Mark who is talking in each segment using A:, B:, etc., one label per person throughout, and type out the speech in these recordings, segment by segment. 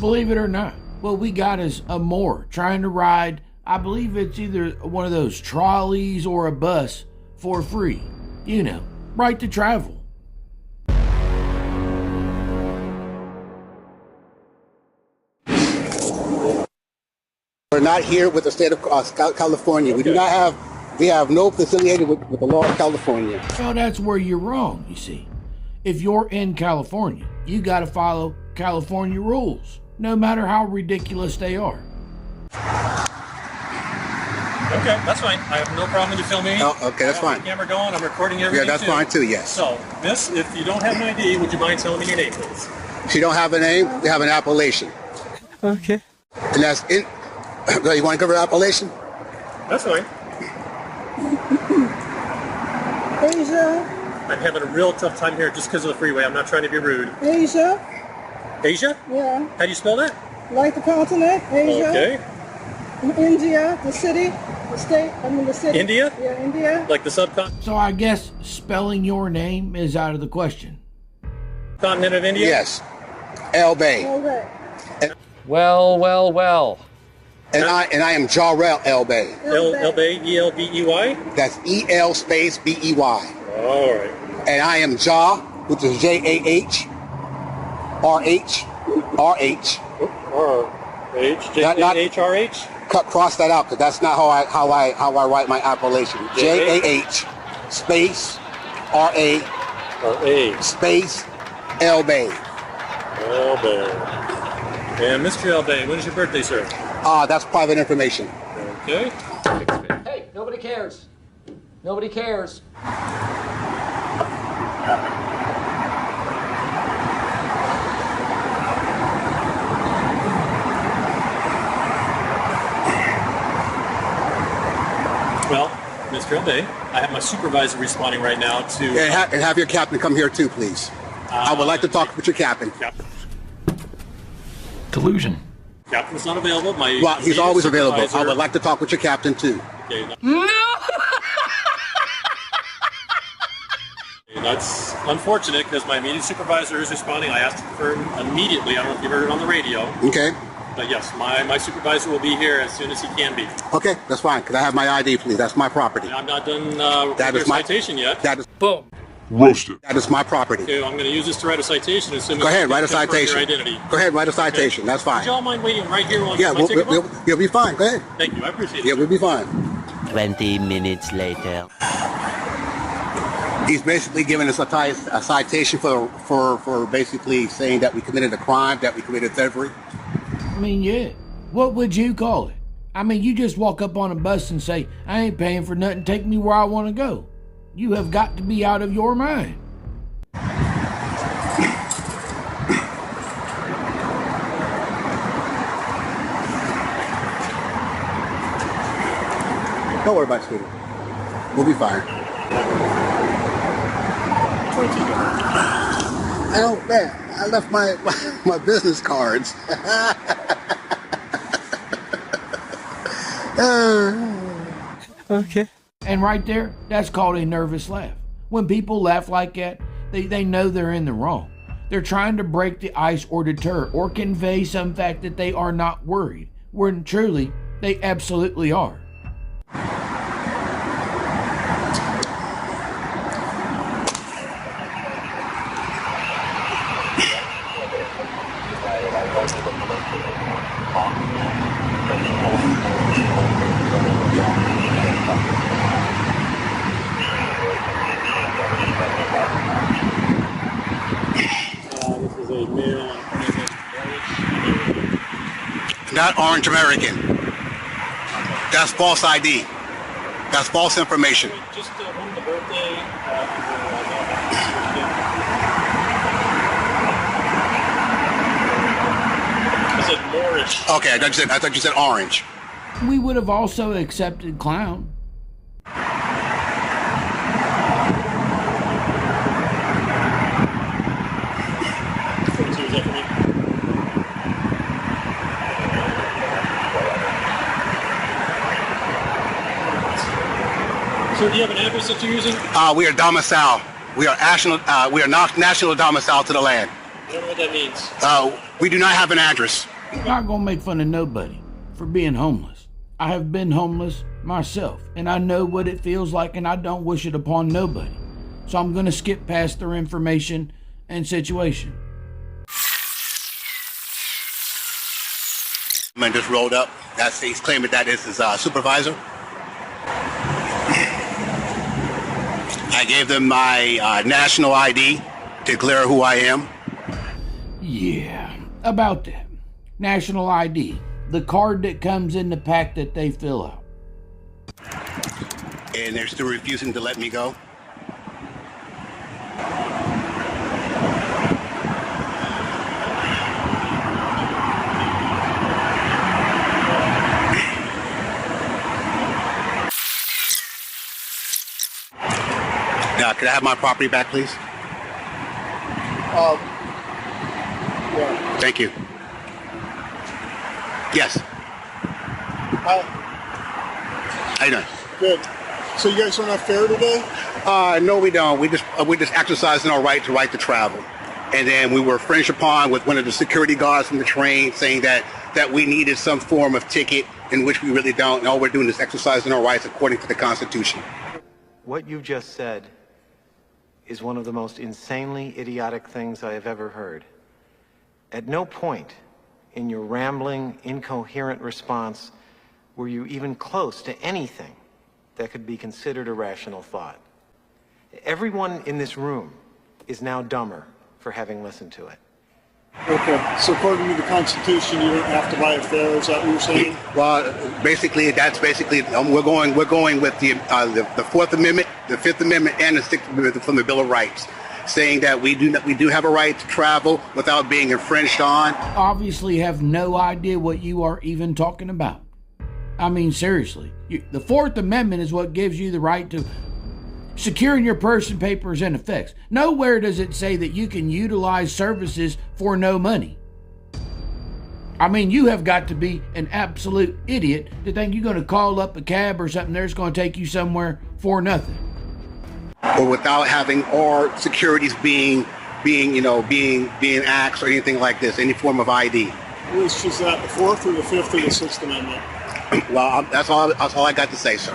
A: believe it or not, what we got is a Moor trying to ride, I believe it's either one of those trolleys or a bus for free. You know, right to travel.
B: We're not here with the state of California.
C: Okay.
B: We have no affiliated with the law of California.
A: Well, that's where you're wrong, you see. If you're in California, you got to follow California rules, no matter how ridiculous they are.
C: Okay, that's fine. I have no problem with you filming.
B: Oh, okay, that's fine.
C: I have the camera going. I'm recording everything.
B: Yeah, that's fine too. Yes.
C: So, miss, if you don't have an ID, would you mind telling me your name, please?
B: If you don't have a name, you have an appellation.
D: Okay.
B: And that's in. You want to cover appellation?
C: That's fine.
E: Asia.
C: I'm having a real tough time here just because of the freeway. I'm not trying to be rude.
E: Asia.
C: Asia?
E: Yeah.
C: How do you spell that?
E: Like the continent, Asia.
C: Okay.
E: India, the city, the state, the city.
C: India?
E: Yeah, India.
C: Like the subcontinent
A: So I guess spelling your name is out of the question.
C: of India?
B: Yes. El Bay.
E: Okay.
D: Well.
B: And I am Jarrell El Bay.
C: Elbey, E-L-B-E-Y?
B: That's E-L space B-E-Y.
C: All right.
B: And I am Jah, which is J-A-H, R-H, R-H.
C: R-H,
B: Not-
C: J-H-R-H?
B: Cross that out, because that's not how I write my appellation. J-A-H space R-A
C: R-A.
B: space El Bay.
C: Elbey. And Mr. Elbey, when is your birthday, sir?
B: That's private information.
C: Okay.
D: Hey, nobody cares. Nobody cares.
C: Well, Mr. Elbey, I have my supervisor responding right now to...
B: And have your captain come here too, please. I would like to talk with your captain.
D: Delusion.
C: Captain's not available.
B: Well, he's always available. I
C: supervisor-
B: would like to talk with your captain too.
C: Okay,
D: No!
C: that's unfortunate because my immediate supervisor is responding. I asked for him immediately. I don't know if you heard it on the radio.
B: Okay.
C: But yes, my supervisor will be here as soon as he can be.
B: Okay, that's fine. Could I have my ID, please? That's my property.
C: I'm not done
B: That
C: with
B: is
C: your
B: my
C: citation yet.
B: That is
D: Boom.
F: Roasted.
B: that is my property.
C: Okay, I'm going to use this to write a citation as soon as
B: Go ahead,
C: you
B: write a
C: confirm
B: citation.
C: your identity.
B: Go ahead, write a citation.
C: Okay.
B: That's fine.
C: Would y'all mind waiting right here while
B: Yeah,
C: I take a vote?
B: you'll be fine. Go ahead.
C: Thank you. I appreciate
B: Yeah,
C: it.
B: we'll be fine.
G: 20 minutes later.
B: He's basically giving us a citation for basically saying that we committed a crime, that we committed theft.
A: I mean, yeah. What would you call it? I mean, you just walk up on a bus and say, I ain't paying for nothing, take me where I want to go. You have got to be out of your mind.
B: Don't worry about it, sweetie. We'll be fine. I left my business cards.
D: Okay.
A: And right there, that's called a nervous laugh. When people laugh like that, they know they're in the wrong. They're trying to break the ice or deter or convey some fact that they are not worried, when truly, they absolutely are.
C: This is a male.
B: Not Orange American. That's false ID. That's false information.
C: Just on the birthday. I said Moorish.
B: Okay, I thought you said orange.
A: We would have also accepted clown.
C: Sir, do you have an address that you're using?
B: We are domicile. We are national domicile to the land.
C: I don't know what that means.
B: We do not have an address.
A: I'm not gonna make fun of nobody for being homeless. I have been homeless myself, and I know what it feels like, and I don't wish it upon nobody. So I'm gonna skip past their information and situation.
B: Man just rolled up. He's claiming that is his supervisor. I gave them my national ID to declare who I am.
A: Yeah, about that. National ID. The card that comes in the pack that they fill out.
B: And they're still refusing to let me go. Now, could I have my property back, please?
F: Yeah.
B: Thank you. Yes.
F: Hi.
B: How you doing?
F: Good. So you guys don't have fare today?
B: No, we don't. We just exercising our right to travel. And then we were infringed upon with one of the security guards from the train saying that we needed some form of ticket, in which we really don't. And all we're doing is exercising our rights according to the Constitution.
H: What you just said is one of the most insanely idiotic things I have ever heard. At no point in your rambling, incoherent response were you even close to anything that could be considered a rational thought. Everyone in this room is now dumber for having listened to it.
F: Okay, so according to the Constitution, you don't have to buy a fare. Is that what you're saying?
B: Well, that's basically we're going with the Fourth Amendment, the Fifth Amendment, and the Sixth Amendment from the Bill of Rights, saying that we do have a right to travel without being infringed on.
A: Obviously have no idea what you are even talking about. I mean, seriously. The Fourth Amendment is what gives you the right to securing your person, papers, and effects. Nowhere does it say that you can utilize services for no money. I mean, you have got to be an absolute idiot to think you're going to call up a cab or something that's going to take you somewhere for nothing.
B: Or without having our securities being axed or anything like this, any form of ID.
F: Which is that, the Fourth or the Fifth or the Sixth Amendment?
B: Well, that's all I got to say, sir.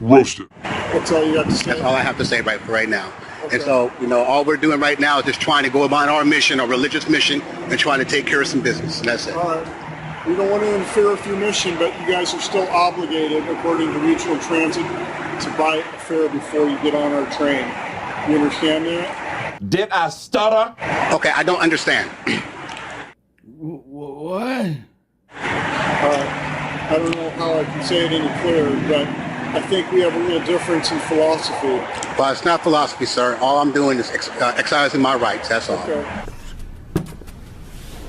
I: Roasted.
F: That's all you got to say?
B: That's all I have to say right now.
F: Okay.
B: And so, all we're doing right now is just trying to go about our mission, our religious mission, and trying to take care of some business. And that's it.
F: All right. We don't want to interfere with your mission, but you guys are still obligated, according to regional transit, to buy a fare before you get on our train. You understand that?
I: Did I stutter?
B: Okay, I don't understand.
A: What?
F: I don't know how I can say it any clearer, but I think we have a little difference in philosophy.
B: Well, it's not philosophy, sir. All I'm doing is exercising my rights. That's all.
F: Okay.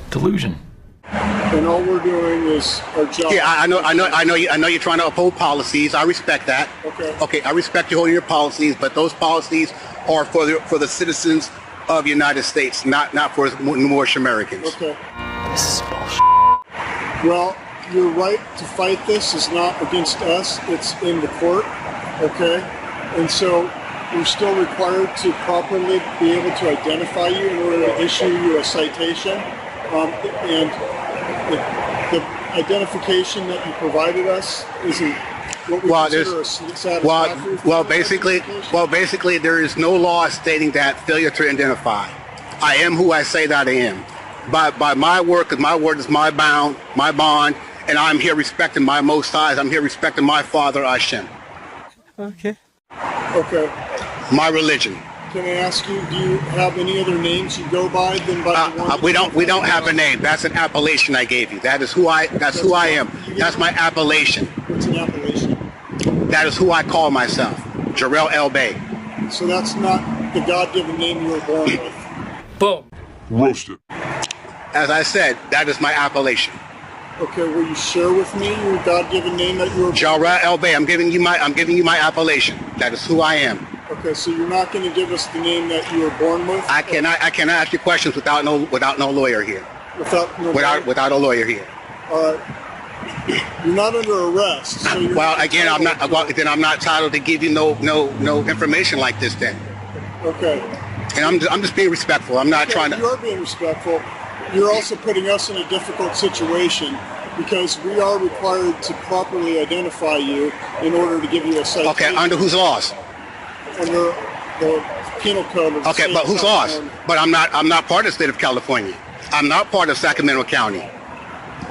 I: Delusion.
F: And all we're doing is our job.
B: Yeah, I know you're trying to uphold policies. I respect that.
F: Okay.
B: Okay, I respect you holding your policies, but those policies are for the citizens of the United States, not for Moorish Americans.
F: Okay.
I: This is bullshit.
F: Well, your right to fight this is not against us, it's in the court, okay? And so we're still required to properly be able to identify you in order to issue you a citation. And the identification that you provided us isn't what we consider a satisfactory.
B: Well, basically, there is no law stating that failure to identify. I am who I say that I am. By my word, because my word is my bond, and I'm here respecting my Most High. I'm here respecting my Father Hashem.
F: Okay.
B: My religion.
F: Can I ask you, do you have any other names you go by than by the one?
B: We don't have a name. That's an appellation I gave you. That's who I am. That's my appellation.
F: What's an appellation?
B: That is who I call myself, Jarrell El Bey.
F: So that's not the God-given name you were born with.
I: Boom. Roasted.
B: As I said, that is my appellation.
F: Okay, will you share with me your God-given name that you were born with?
B: Jarrell El Bey. I'm giving you my appellation. That is who I am.
F: Okay, so you're not going to give us the name that you were born with?
B: I cannot ask you questions without no lawyer here. Without a lawyer here.
F: You're not under arrest. So
B: I'm not entitled to give you no information like this then.
F: Okay.
B: And I'm just being respectful. I'm not trying to.
F: You are being respectful. You're also putting us in a difficult situation because we are required to properly identify you in order to give you a citation.
B: Okay, under whose laws?
F: Under the penal code of the
B: Okay,
F: state
B: but
F: of
B: whose laws?
F: California.
B: But I'm not part of the state of California. I'm not part of Sacramento County.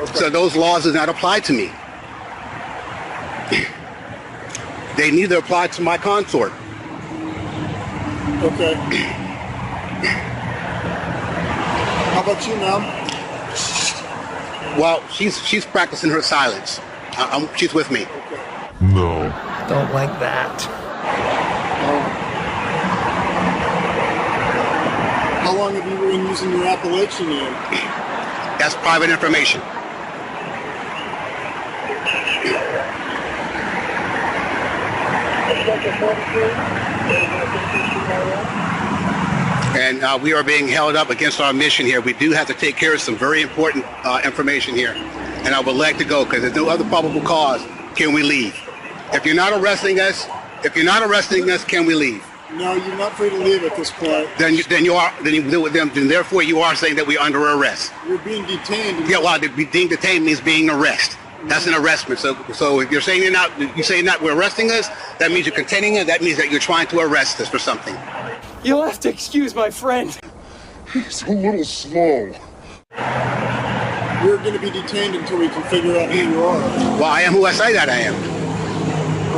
F: Okay.
B: So those laws do not apply to me. They neither apply to my consort.
F: Okay. How about you, ma'am?
B: Well, she's practicing her silence. She's with me.
I: No.
D: Don't like that.
F: How long have you been using your Appalachian name?
B: That's private information. And we are being held up against our mission here. We do have to take care of some very important information here. And I would like to go because there's no other probable cause. Can we leave? If you're not arresting us, can we leave?
F: No, you're not free to leave at this point.
B: Then therefore you are saying that we're under arrest.
F: You're being detained.
B: Yeah, well, being detained means being arrested. That's an arrestment. So if you're saying we're arresting us, that means you're containing us. That means that you're trying to arrest us for something.
D: You'll have to excuse my friend.
I: He's a little slow.
F: You're going to be detained until we can figure out who you are.
B: Well, I am who I say that I am.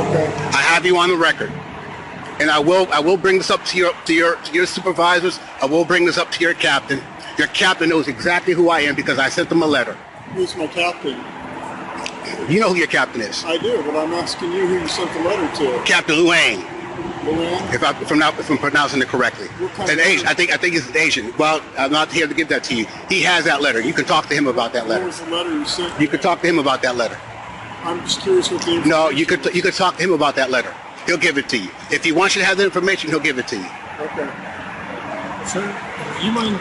F: Okay.
B: I have you on the record, and I will bring this up to your supervisors. I will bring this up to your captain. Your captain knows exactly who I am because I sent them a letter.
F: Who's my captain?
B: You know who your captain is.
F: I do, but I'm asking you who you sent the letter to.
B: Captain Luane.
F: Luane?
B: If I'm pronouncing it correctly.
F: What kind
B: An
F: of
B: Asian. I think he's Asian. Well, I'm not here to give that to you. He has that letter. You can talk to him about that
F: What
B: letter.
F: was the letter you sent?
B: You can talk to him about that letter.
F: I'm just curious what the information.
B: No, you could talk to him about that letter. He'll give it to you. If he wants you to have the information, he'll give it to you.
F: Okay.
C: Sir, do you mind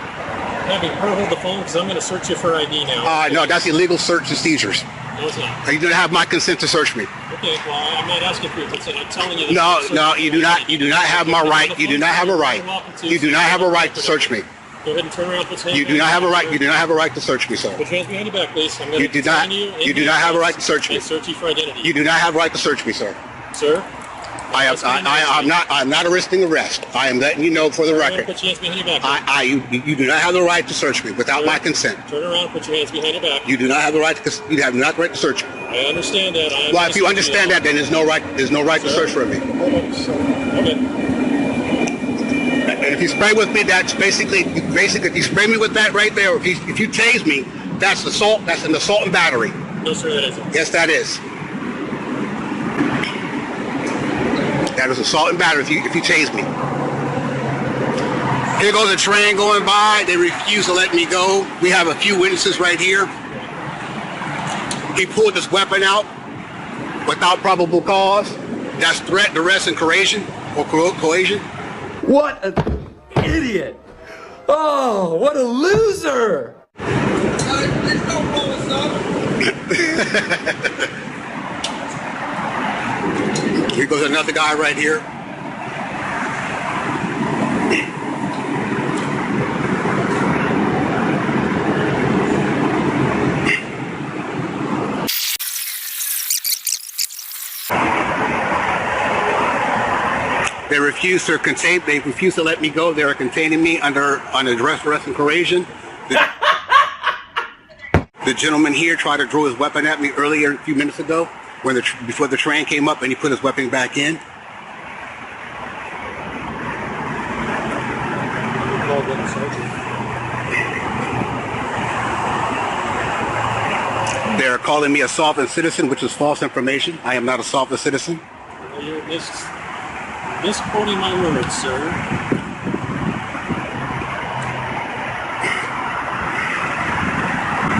C: having her hold the phone? Because I'm going to search you for ID now.
B: No, that's illegal search and seizures.
C: No, it's not.
B: You don't have my consent to search me.
C: Okay, well, I'm not asking for your consent. I'm telling you.
B: No, you do not. You do not have my right. You do not have a right. You do not have a right to search me.
C: Go ahead and turn around. Put your hands
B: You do not have a right. You do not have a right to search me, sir.
C: Put your hands behind your back, please. I'm going
B: You
C: to
B: do not.
C: detain
B: You do not have a right to search me.
C: and search you for identity.
B: You do not have a right to search me, sir.
C: Sir?
B: I'm not arresting arrest. I am letting you know for the record.
C: Put your hands behind your back.
B: You do not have the right to search me without my consent.
C: Turn around. Put your hands behind your back.
B: You do not have the right to. You have not the right to search me.
C: I understand that.
B: Well, if you understand that, then there's no right. There's no right to search for me.
C: Okay.
B: And if you spray with me, that's basically if you spray me with that right there, or if you tase me, that's assault. That's an assault and battery.
C: No, sir, that isn't.
B: Yes, that is. That is assault and battery if you tase me. Here goes a train going by. They refuse to let me go. We have a few witnesses right here. He pulled this weapon out without probable cause. That's threat, duress, and coercion or coercion.
D: What an idiot! Oh, what a loser!
B: Here goes another guy right here. They refuse to contain. They refuse to let me go. They are containing me under duress, and coercion. The gentleman here tried to throw his weapon at me earlier, a few minutes ago, before the train came up, and he put his weapon back in. They are calling me a sovereign citizen, which is false information. I am not a sovereign citizen.
C: You're misquoting my words, sir.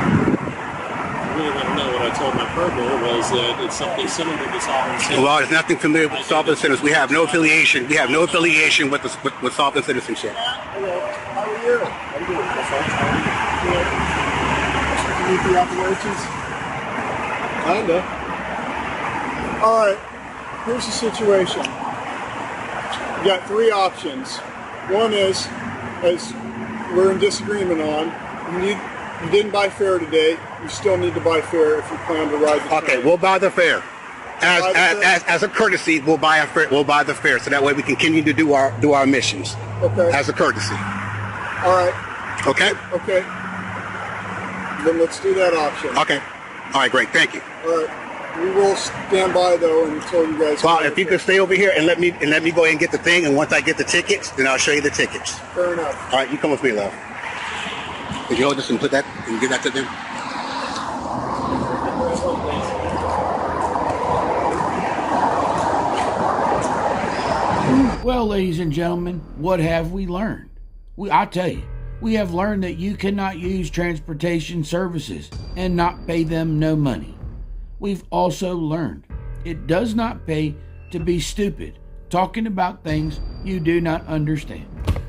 C: I really want to know what I told my partner was that it's something similar to sovereign citizenship.
B: Well, there's nothing familiar with sovereign citizenship. We have no affiliation. We have no affiliation with sovereign citizenship.
F: Hello. How are you? I'm doing good. Meet the Appalachians?
C: Kinda.
F: All right. Here's the situation. You got three options. One is, as we're in disagreement on, you didn't buy fare today. You still need to buy fare if you plan to ride the train.
B: Okay, we'll buy the fare. As a courtesy, we'll buy a fare. We'll buy the fare, so that way we can continue to do our missions.
F: Okay.
B: As a courtesy.
F: All right.
B: Okay.
F: Okay. Then let's do that option.
B: Okay. All right, great. Thank you.
F: All right. We will stand by though until you guys.
B: Well, if you could stay over here and let me go ahead and get the thing, and once I get the tickets, then I'll show you the tickets.
F: Fair enough.
B: All right, you come with me, love. Could you hold this and put that and give that to them?
A: Well, ladies and gentlemen, what have we learned? I tell you, we have learned that you cannot use transportation services and not pay them no money. We've also learned it does not pay to be stupid talking about things you do not understand.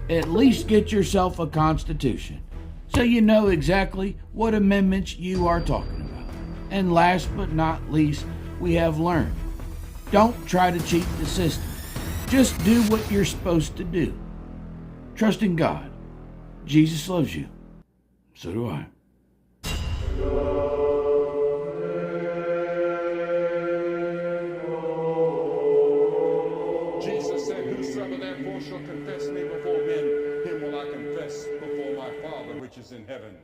A: At least get yourself a constitution so you know exactly what amendments you are talking about. And last but not least, we have learned don't try to cheat the system. Just do what you're supposed to do. Trust in God. Jesus loves you. So do I.
I: Jesus said, whosoever therefore shall confess me before men, him will I confess before my Father which is in heaven.